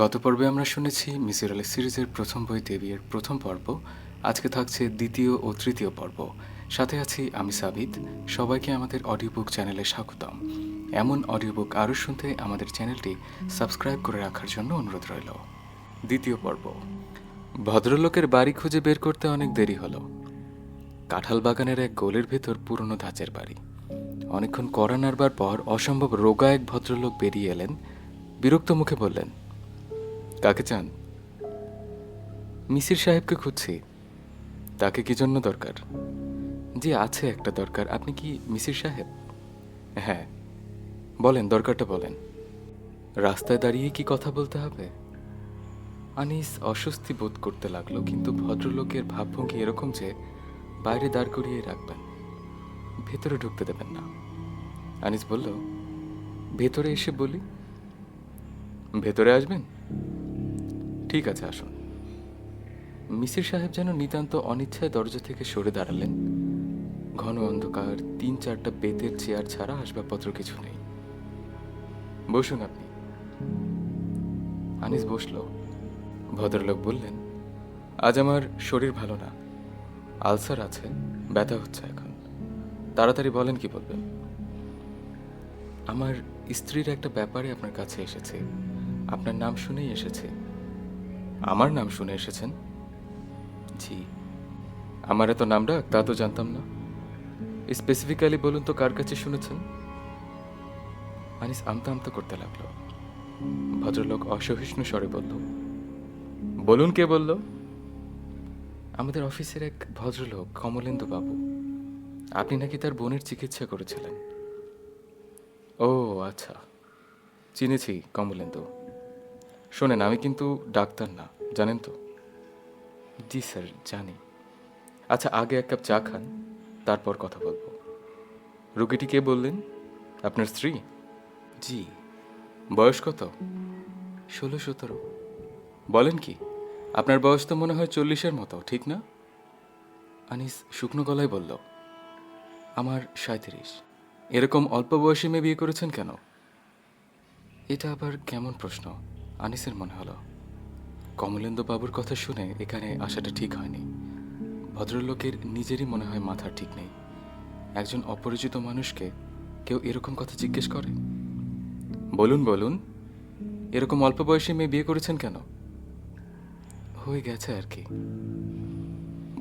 গত পর্বে আমরা শুনেছি মিসির আলি সিরিজের প্রথম বই দেবীর প্রথম পর্ব। আজকে থাকছে দ্বিতীয় ও তৃতীয় পর্ব। সাথে আছি আমি সাবিত। সবাইকে আমাদের অডিও বুক চ্যানেলে স্বাগতম। এমন অডিও বুক আরও শুনতে আমাদের চ্যানেলটি সাবস্ক্রাইব করে রাখার জন্য অনুরোধ রইল। দ্বিতীয় পর্ব। ভদ্রলোকের বাড়ি খুঁজে বের করতে অনেক দেরি হলো। কাঁঠাল বাগানের এক গোলের ভেতর পুরনো ধাঁচের বাড়ি। অনেকক্ষণ কড়া নাড়বার পর অসম্ভব রোগা এক ভদ্রলোক বেরিয়ে এলেন। বিরক্ত মুখে বললেন, কাকে চান? মিসির সাহেবকে খুঁজছি। তাকে কি জন্য দরকার? জি আছে একটা দরকার। আপনি কি মিসির সাহেব? হ্যাঁ। বলেন, দরকারটা বলেন। রাস্তায় দাঁড়িয়ে কি কথা বলতে হবে? আনিস অস্বস্তি বোধ করতে লাগলো, কিন্তু ভদ্রলোকের ভাবভঙ্গি এরকম যে বাইরে দাঁড় করিয়ে রাখবেন, ভেতরে ঢুকতে দেবেন না। আনিস বলল, ভেতরে এসে বলি। ভেতরে আসবেন? ঠিক আছে, আসুন। মিসির সাহেব যেন নিতান্ত অনিচ্ছায় দরজা থেকে সরে দাঁড়ালেন। ঘন অন্ধকার, ৩-৪টা বেতের চেয়ার ছাড়া আসবাবপত্র কিছু নেই। বসুন আপনি। আনিস বসল। ভদ্রলোক বললেন, আজ আমার শরীর ভালো না, আলসার আছে, ব্যথা হচ্ছে এখন। তাড়াতাড়ি বলেন, কি বলবেন? আমার স্ত্রীর একটা ব্যাপারে আপনার কাছে এসেছে। আপনার নাম শুনেই এসেছে। আমার নাম শুনে এসেছেন? জি। আমার এত নাম ডাক তা তো জানতাম না। স্পেসিফিক্যালি বলুন তো, কার কাছে শুনেছেন? আনিস আমতা আমতা করতে লাগলো। ভদ্রলোক অসহিষ্ণু স্বরে বলল, বলুন, কে বলল? আমাদের অফিসের এক ভদ্রলোক, কমলেন্দু বাবু। আপনি নাকি তার বোনের চিকিৎসা করেছিলেন। ও আচ্ছা, চিনেছি কমলেন্দু। শোনেন, আমি কিন্তু ডাক্তার না, জানেন তো। জি স্যার, জানি। আচ্ছা, আগে এক কাপ চা খান, তারপর কথা বলবো। রুগীটি কে বললেন? আপনার স্ত্রী? জি। বয়স কত? 16-17। বলেন কি, আপনার বয়স তো মনে হয় 40-এর মতো, ঠিক না? আনিস শুকনো গলায় বলল, আমার 37। এরকম অল্প বয়সী মেয়ে বিয়ে করেছেন কেন? এটা আবার কেমন প্রশ্ন? আনিসের মনে হলো কমলেন্দু বাবুর কথা শুনে এখানে আসাটা ঠিক হয়নি। ভদ্রলোকের নিজেরই মনে হয় মাথা ঠিক নেই। একজন অপরিচিত মানুষকে কেউ এরকম কথা জিজ্ঞেস করে? বলুন বলুন, এরকম অল্প বয়সী মেয়ে বিয়ে করেছেন কেন? হয়ে গেছে আর কি।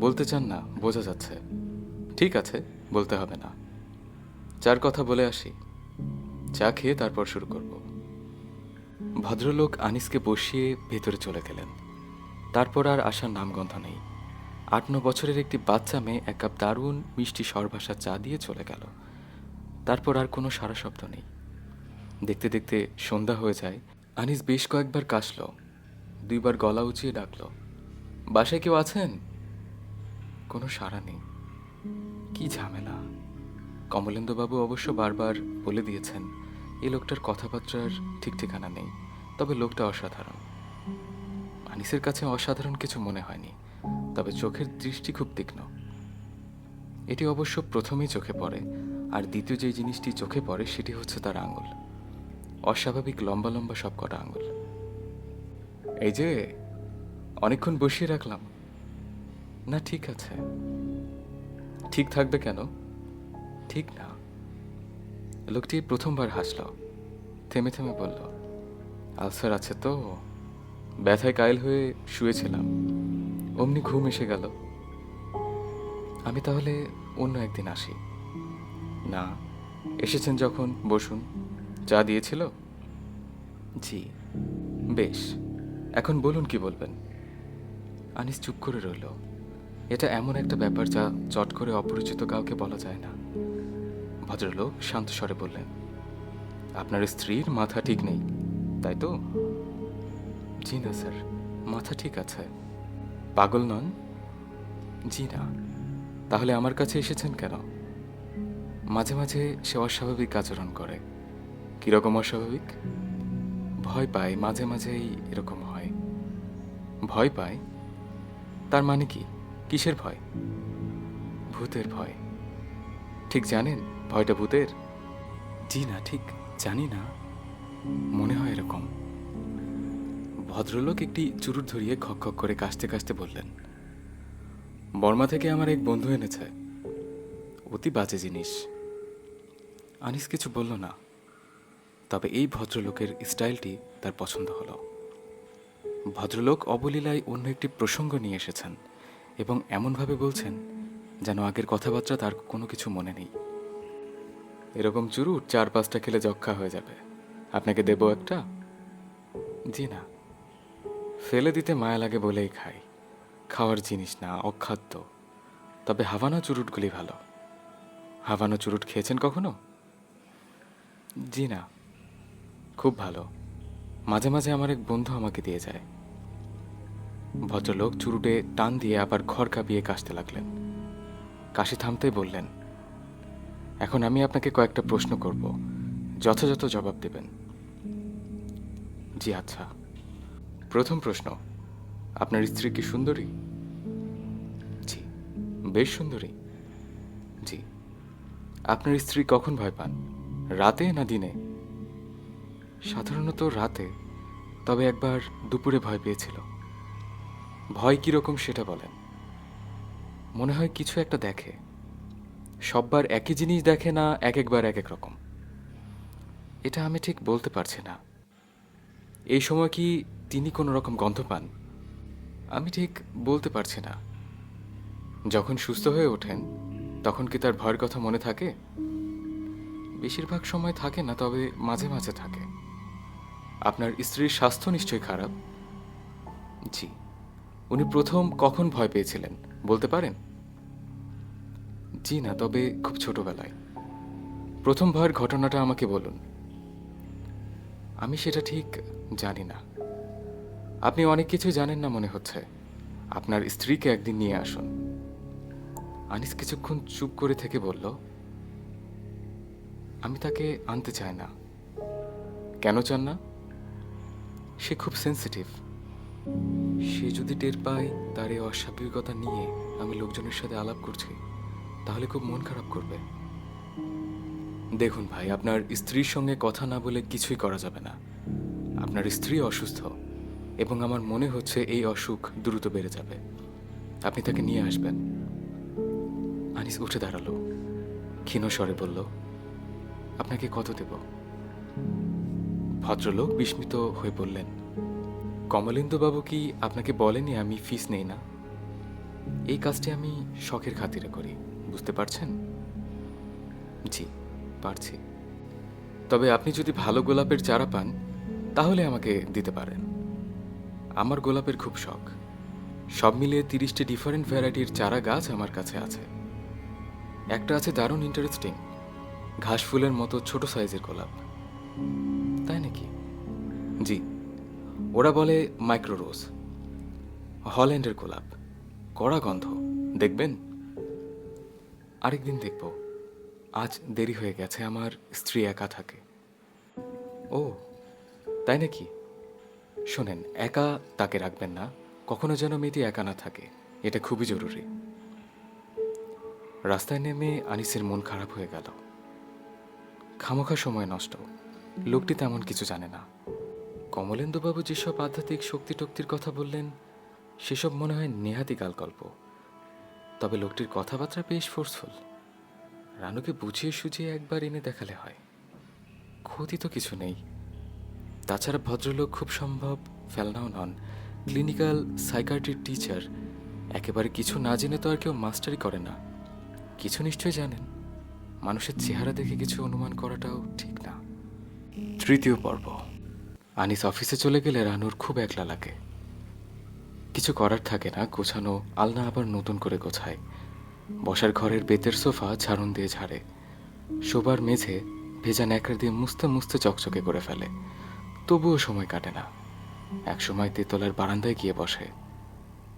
বলতে চান না, বোঝা যাচ্ছে। ঠিক আছে, বলতে হবে না। চার কথা বলে আসি, চা খেয়ে তারপর শুরু করব। ভদ্রলোক আনিসকে বসিয়ে ভেতরে চলে গেলেন। তারপর আর আসার নামগন্ধ নেই। 8-9 বছরের একটি বাচ্চা মেয়ে এক কাপ দারুণ মিষ্টি সরভাষা চা দিয়ে চলে গেল। তারপর আর কোনো সারা শব্দ নেই। দেখতে দেখতে সন্ধ্যা হয়ে যায়। আনিস বেশ কয়েকবার কাশল, 2বার গলা উঁচিয়ে ডাকল, বাসায় কেউ আছেন? কোনো সাড়া নেই। কি ঝামেলা! কমলেন্দুবাবু অবশ্য বারবার বলে দিয়েছেন এই লোকটার কথাবার্তার ঠিক ঠিকানা নেই, তবে লোকটা অসাধারণ। আনিসের কাছে অসাধারণ কিছু মনে হয়নি, তবে চোখের দৃষ্টি খুব তীক্ষ্ণ। এটি অবশ্য প্রথমেই চোখে পড়ে, আর দ্বিতীয় যে জিনিসটি চোখে পড়ে সেটি হচ্ছে তার আঙুল। অস্বাভাবিক লম্বা লম্বা সব কটা আঙুল। এই যে, অনেকক্ষণ বসিয়ে রাখলাম না? ঠিক আছে। ঠিক থাকবে কেন? ঠিক না। লোকটি প্রথমবার হাসল, থেমে থেমে বলল, আলসার আছে তো, ব্যথায় কাইল হয়ে শুয়েছিলাম, অমনি ঘুম এসে গেল। আমি তাহলে অন্য একদিন আসি। না, এসেছেন যখন বসুন। চা দিয়েছিল? জি। বেশ, এখন বলুন, কি বলবেন? আনিস চুপ করে রইল। এটা এমন একটা ব্যাপার যা চট করে অপরিচিত কাউকে বলা যায় না। ভদ্রলোক শান্ত স্বরে বললেন, আপনার স্ত্রীর মাথা ঠিক নেই, তাই তো? জি না স্যার, মাথা ঠিক আছে। পাগল নন? জি না। তাহলে আমার কাছে এসেছেন কেন? মাঝে মাঝে সে অস্বাভাবিক আচরণ করে। কিরকম অস্বাভাবিক? ভয় পায়, মাঝে মাঝেই এরকম হয়। ভয় পায়? তার মানে কি? কিসের ভয়? ভূতের ভয়। ঠিক জানেন ভয়টা ভূতের? জি না, ঠিক জানি না, মনে হয় এরকম। ভদ্রলোক একটি চুরুট ধরিয়ে খক খক করে কাশতে কাশতে বললেন, বর্মা থেকে আমার এক বন্ধু এনেছে, অতি বাজে জিনিস। আনিস কিছু বলল না, তবে এই ভদ্রলোকের স্টাইলটি তার পছন্দ হলো। ভদ্রলোক অবলীলায় অন্য একটি প্রসঙ্গ নিয়ে এসেছেন এবং এমনভাবে বলছেন যেন আগের কথাবার্তা তার কোনো কিছু মনে নেই। এরকম চুরুট 4-5টা খেলে যক্ষা হয়ে যাবে, আপনাকে দেবো একটা? জি না, ফেলে দিতে মায়া লাগে বলেই খাই, খাওয়ার জিনিস না, অখাদ্য। তবে হাভানা চুরুটগুলি ভালো। হাভানা চুরুট খেয়েছেন কখনো? জি না, খুব ভালো, মাঝে মাঝে আমার এক বন্ধু আমাকে দিয়ে যায়। ভদ্রলোক চুরুটে টান দিয়ে আবার ঘর কাঁপিয়ে কাশতে লাগলেন। কাশি থামতেই বললেন, এখন আমি আপনাকে কয়েকটা প্রশ্ন করব, যথাযথ জবাব দেবেন। জি আচ্ছা। প্রথম প্রশ্ন, আপনার স্ত্রী কি সুন্দরী? জি, বেশ সুন্দরী। জি। আপনার স্ত্রী কখন ভয় পান, রাতে না দিনে? সাধারণত রাতে, তবে একবার দুপুরে ভয় পেয়েছিল। ভয় কীরকম সেটা বলেন। মনে হয় কিছু একটা দেখে। সববার একই জিনিস দেখে না, এক একবার এক এক রকম? এটা আমি ঠিক বলতে পারছি না। এই সময় কি তিনি কোনো রকম গন্ধ পান? আমি ঠিক বলতে পারছি না। যখন সুস্থ হয়ে ওঠেন তখন কি তার ভয়ের কথা মনে থাকে? বেশিরভাগ সময় থাকে না, তবে মাঝে মাঝে থাকে। আপনার স্ত্রীর স্বাস্থ্য নিশ্চয়ই খারাপ? জি। উনি প্রথম কখন ভয় পেয়েছিলেন বলতে পারেন? জি না, তবে খুব ছোটবেলায়। প্রথম ভয়ের ঘটনাটা আমাকে বলুন। আমি সেটা ঠিক জানি না। আপনি অনেক কিছুই জানেন না মনে হচ্ছে। আপনার স্ত্রীকে একদিন নিয়ে আসুন। আনিস কিছুক্ষণ চুপ করে থেকে বলল, আমি তাকে আনতে চাই না। কেন চান না? সে খুব সেন্সিটিভ। সে যদি টের পায় তার এই অস্বাভাবিকতা নিয়ে আমি লোকজনের সাথে আলাপ করছি, তাহলে খুব মন খারাপ করবে। দেখুন ভাই, আপনার স্ত্রীর সঙ্গে কথা না বলে কিছুই করা যাবে না। আপনার স্ত্রী অসুস্থ এবং আমার মনে হচ্ছে এই অসুখ দ্রুত বেড়ে যাবে। আপনি তাকে নিয়ে আসবেন। আনিস উঠে দাঁড়ালো, ক্ষীণ স্বরে বলল, আপনাকে কত দেব? ভদ্রলোক বিস্মিত হয়ে বললেন, কমলেন্দুবাবু কি আপনাকে বলেনি আমি ফিস নেই না? এই কাজটি আমি শখের খাতিরে করি, বুঝতে পারছেন? জি, পারছি। তবে আপনি যদি ভালো গোলাপের চারা পান তাহলে আমাকে দিতে পারেন। আমার গোলাপের খুব শখ। সব মিলিয়ে 30টি ডিফারেন্ট ভ্যারাইটির চারা গাছ আমার কাছে আছে। একটা আছে দারুণ ইন্টারেস্টিং, ঘাস ফুলের মতো ছোট সাইজের গোলাপ। তাই নাকি? জি, ওরা বলে মাইক্রো রোজ। হল্যান্ডের গোলাপ, কড়া গন্ধ, দেখবেন? আরেকদিন দেখব। আজ দেরি হয়ে গেছে, আমার স্ত্রী একা থাকে। ও তাই নাকি? শোনেন, একা তাকে রাখবেন না, কখনো যেন মেয়েটি একা না থাকে, এটা খুবই জরুরি। রাস্তায় নেমে আনিসের মন খারাপ হয়ে গেল। খামোখা সময় নষ্ট, লোকটি তেমন কিছু জানে না। কমলেন্দুবাবু যেসব আধ্যাত্মিক শক্তি টক্তির কথা বললেন সেসব মনে হয় নেহাতি কালকল্প। তবে লোকটির কথাবার্তা বেশ ফোর্সফুল। রানুকে বুঝিয়ে সুঝিয়ে একবার এনে দেখালে হয়। ক্ষতি তো কিছু নেই। তাছাড়া ভদ্রলোক খুব সম্ভব ফেলনাও নন, ক্লিনিক্যাল সাইকাট্রির টিচার। একেবারে কিছু না জেনে তো আর কেউ মাস্টারি করে না। কিছু নিশ্চয়ই জানেন। মানুষের চেহারা দেখে কিছু অনুমান করাটাও ঠিক না। তৃতীয় পর্ব। আনিস অফিসে চলে গেলে রানুর খুব একলা লাগে। কিছু করার থাকে না, গোছানো আলনা আবার নতুন করে গোছায়। বসার ঘরের বেতের সোফা ঝাড়ুন দিয়ে ঝাড়ে। শোবার মেঝে ভেজা ন্যাকড়া দিয়ে মুছতে মুছতে চকচকে করে ফেলে। তবুও সময় কাটে না। একসময় তেতলার বারান্দায় গিয়ে বসে।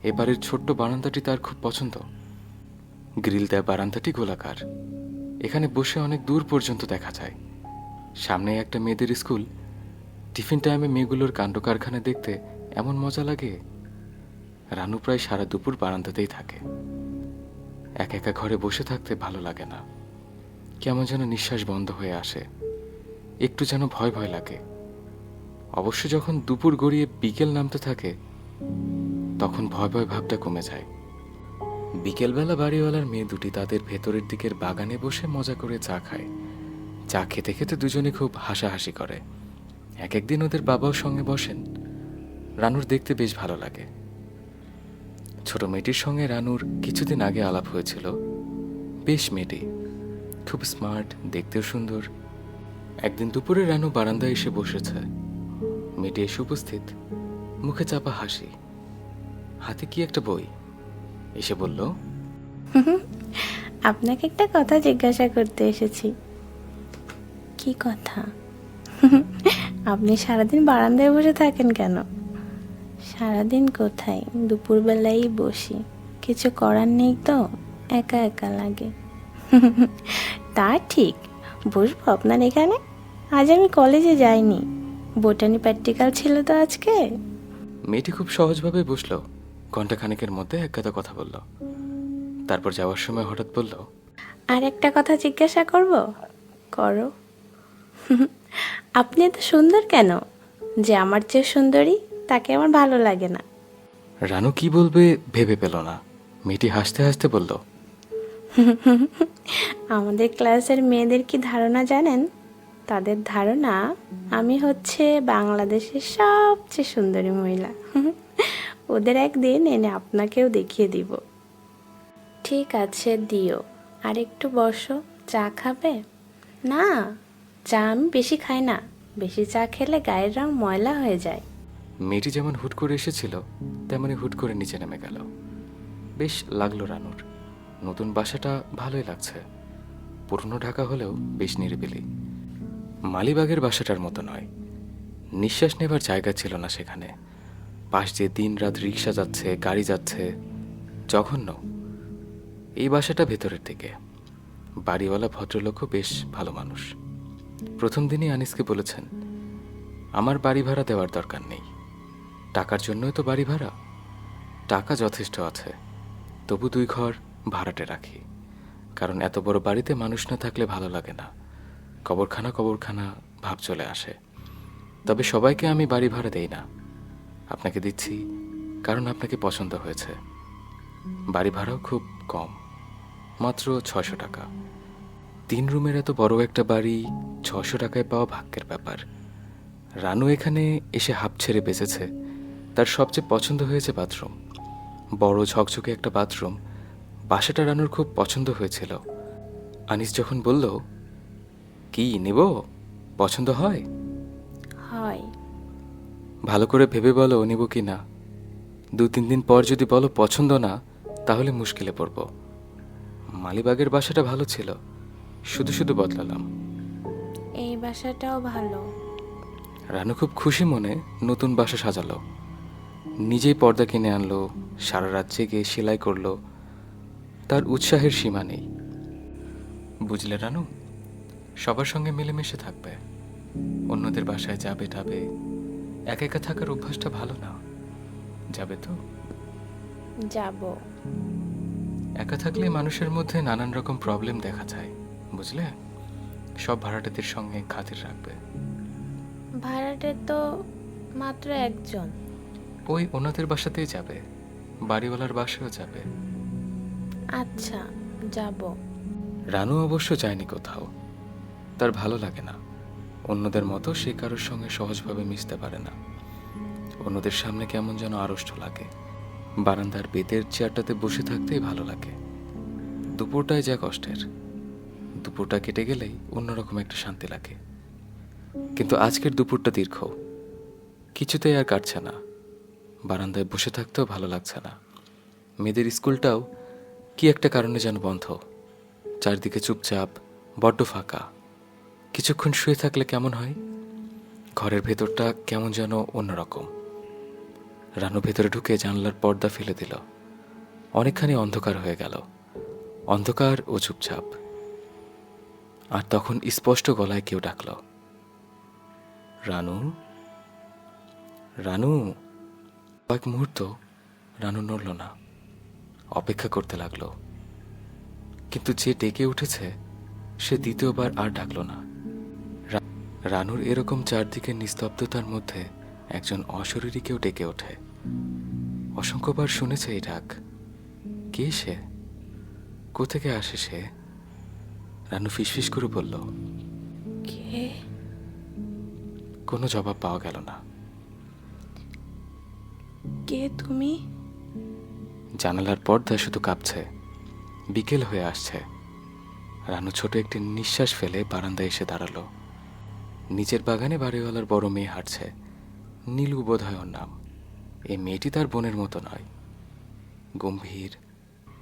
এবারের ছোট্ট বারান্দাটি তার খুব পছন্দ। গ্রিল দেয়া বারান্দাটি গোলাকার। এখানে বসে অনেক দূর পর্যন্ত দেখা যায়। সামনে একটা মেয়েদের স্কুল। টিফিন টাইমে মেয়েগুলোর কাণ্ড কারখানা দেখতে এমন মজা লাগে। রানু প্রায় সারা দুপুর বারান্দাতেই থাকে। একা একা ঘরে বসে থাকতে ভালো লাগে না। কেমন যেন নিঃশ্বাস বন্ধ হয়ে আসে, একটু যেন ভয় ভয় লাগে। অবশ্য যখন দুপুর গড়িয়ে বিকেল নামতে থাকে তখন ভয় ভয় ভাবটা কমে যায়। বিকেলবেলা বাড়িওয়ালার মেয়ে দুটি তাদের ভেতরের দিকের বাগানে বসে মজা করে চা খায়। চা খেতে খেতে দুজনে খুব হাসাহাসি করে। এক একদিন ওদের বাবাও সঙ্গে বসেন। রানুর দেখতে বেশ ভালো লাগে। ছোট মেয়েটির সঙ্গে রানুর কিছুদিন আগে আলাপ হয়েছিল। বেশ মেয়েটি, খুব স্মার্ট, দেখতেও সুন্দর। একদিন দুপুরে রানু বারান্দায় এসে বসেছে। মেয়েটি এসে উপস্থিত, মুখে চাপা হাসি, হাতে কি একটা বই। এসে বলল, আপনাকে একটা কথা জিজ্ঞাসা করতে এসেছি। কি কথা? আপনি সারাদিন বারান্দায় বসে থাকেন কেন? সারাদিন কোথায়, দুপুরবেলায় বসি, কিছু করার নেই তো, একা একা লাগে। তা ঠিক, বসবো আপনার এখানে। আজ আমি কলেজে যাইনি, বোটানি প্র্যাকটিক্যাল ছিল তো আজকে। মেয়েটি খুব সহজভাবে বসলো। ঘন্টাখানেকের মধ্যে এক গাদা কথা বলল। তারপর যাওয়ার সময় হঠাৎ বলল, আর একটা কথা জিজ্ঞাসা করব? করো। আপনি এত সুন্দর কেন যে আমার চেয়ে সুন্দরী তাকে আমার ভালো লাগে না? রানু কি বলবে ভেবে পেল না। মেয়েটি হাসতে হাসতে বলল, আমাদের ক্লাসের মেয়েদের কি ধারণা জানেন? তাদের ধারণা আমি হচ্ছে বাংলাদেশের সবচেয়ে সুন্দরী মহিলা। ওদের একদিন এনে আপনাকেও দেখিয়ে দিব। ঠিক আছে, দিও। আর একটু বসো, চা খাবে? না, চা আমি বেশি খাই না, বেশি চা খেলে গায়ের রং ময়লা হয়ে যায়। মেয়েটি যেমন হুট করে এসেছিল তেমনি হুট করে নিচে নেমে গেল। বেশ লাগলো রানুর। নতুন বাসাটা ভালোই লাগছে। পুরনো ঢাকা হলেও বেশ নিরিবিলি। মালিবাগের বাসাটার মতো নয়। নিঃশ্বাস নেবার জায়গা ছিল না সেখানে। পাশ দিয়ে দিন রাত রিক্সা যাচ্ছে, গাড়ি যাচ্ছে, জঘন্য। এই বাসাটা ভেতরের দিকে। বাড়িওয়ালা ভদ্রলোকও বেশ ভালো মানুষ। প্রথম দিনই আনিসকে বলেছেন, আমার বাড়ি ভাড়া দেওয়ার দরকার নেই, টাকার জন্যই তো বাড়ি ভাড়া। টাকা যথেষ্ট আছে, তবু 2 ঘর ভাড়াটে রাখি। কারণ এত বড় বাড়িতে মানুষ না থাকলে ভালো লাগে না। কবরখানা কবরখানা ভাব চলে আসে। তবে সবাইকে আমি বাড়ি ভাড়া দেই না, আপনাকে দিচ্ছি কারণ আপনাকে পছন্দ হয়েছে। বাড়ি ভাড়াও খুব কম, মাত্র 600 টাকা। 3 রুমের এত বড় একটা বাড়ি 600 টাকায় পাওয়া ভাগ্যের ব্যাপার। রানু এখানে এসে হাঁপ ছেড়ে বেঁচেছে। তার সবচেয়ে পছন্দ হয়েছে বাথরুম। বড় ঝকঝকে একটা বাথরুম। বাসাটা রানুর খুব পছন্দ হয়েছিল। আনিস যখন বলল, কি নেব, পছন্দ হয়? হয়। ভালো করে ভেবে বলো নিব কি না। 2-3 দিন পর যদি বলো পছন্দ না, তাহলে মুশকিলে পড়ব। মালিবাগের বাসাটা ভালো ছিল, শুধু শুধু বদলালাম। এই বাসাটাও ভালো। রানু খুব খুশি মনে নতুন বাসা সাজালো। নিজেই পর্দা কিনে আনলো, সারা রাত জেগে সেলাই করলো। তার উৎসাহের সীমা নেই। বুঝলে রানু, সবার সঙ্গে মিলেমিশে থাকবে, অন্যদের বাসায় যাবে টাবে। একা একা থাকার অভ্যাসটা ভালো না। যাবে তো? যাব। একা থাকলে মানুষের মধ্যে নানান রকম প্রবলেম দেখা যায়, বুঝলে। সব ভাড়াটেদের সঙ্গে খাতির রাখবে। ভাড়াটে তো মাত্র একজন। ওই ওনাদের বাসাতেই যাবে, বাড়িওয়ালার বাসায়ও যাবে। আচ্ছা, যাব। রানু অবশ্য যায়নি কোথাও। তার ভালো লাগে না। অন্যদের মতো সে কারোর সঙ্গে সহজভাবে মিশতে পারে না। অন্যদের সামনে কেমন যেন আড়ষ্ট লাগে। বারান্দার বেতের চেয়ারটাতে বসে থাকতেই ভালো লাগে। দুপুরটায় যা কষ্টের, দুপুরটা কেটে গেলেই অন্যরকম একটা শান্তি লাগে। কিন্তু আজকের দুপুরটা দীর্ঘ, কিছুতেই আর কাটছে না। বারান্দায় বসে থাকতেও ভালো লাগছে না। মেয়েদের স্কুলটাও কি একটা কারণে যেন বন্ধ। চারদিকে চুপচাপ, বড্ড ফাঁকা। কিছুক্ষণ শুয়ে থাকলে কেমন হয়, ঘরের ভেতরটা কেমন যেন অন্যরকম। রানু ভেতরে ঢুকে জানলার পর্দা ফেলে দিল। অনেকখানি অন্ধকার হয়ে গেল, অন্ধকার ও চুপচাপ। আর তখন স্পষ্ট গলায় কেউ ডাকল, রানু, রানু। কয়েক মুহূর্ত রানু নড়ল না, অপেক্ষা করতে লাগলো। কিন্তু যে ডেকে উঠেছে সে দ্বিতীয়বার আর ডাকল না। রানুর এরকম চারদিকে নিস্তব্ধতার মধ্যে একজন অশরীরী কেউ ডেকে ওঠে। অসংখ্যবার শুনেছে এই ডাক। কে সে? কোথেকে আসে সে? রানু ফিসফিস করে বলল। কে? কোনো জবাব পাওয়া গেল না। কে তুমি? জানালার পর্দা শুধু কাঁপছে। বিকেল হয়ে আসছে। রানু ছোট একটি নিঃশ্বাস ফেলে বারান্দায় এসে দাঁড়ালো। নিচের বাগানে বাড়িওয়ালার বড় মেয়ে হাঁটছে। নীলু বোধ হয় ওর নাম। এই মেয়েটি তার বোনের মতো নয়। গম্ভীর,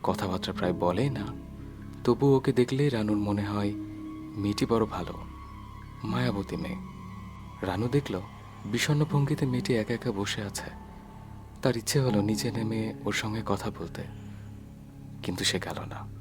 কথাবার্তা প্রায় বলেই না। তবু ওকে দেখলেই রানুর মনে হয় মেয়েটি বড় ভালো, মায়াবতী মেয়ে। রানু দেখল বিষণ্ণ ভঙ্গিতে মেয়েটি একা একা বসে আছে। তার ইচ্ছে হলো নিচে নেমে ওর সঙ্গে কথা বলতে, কিন্তু সে গেল না।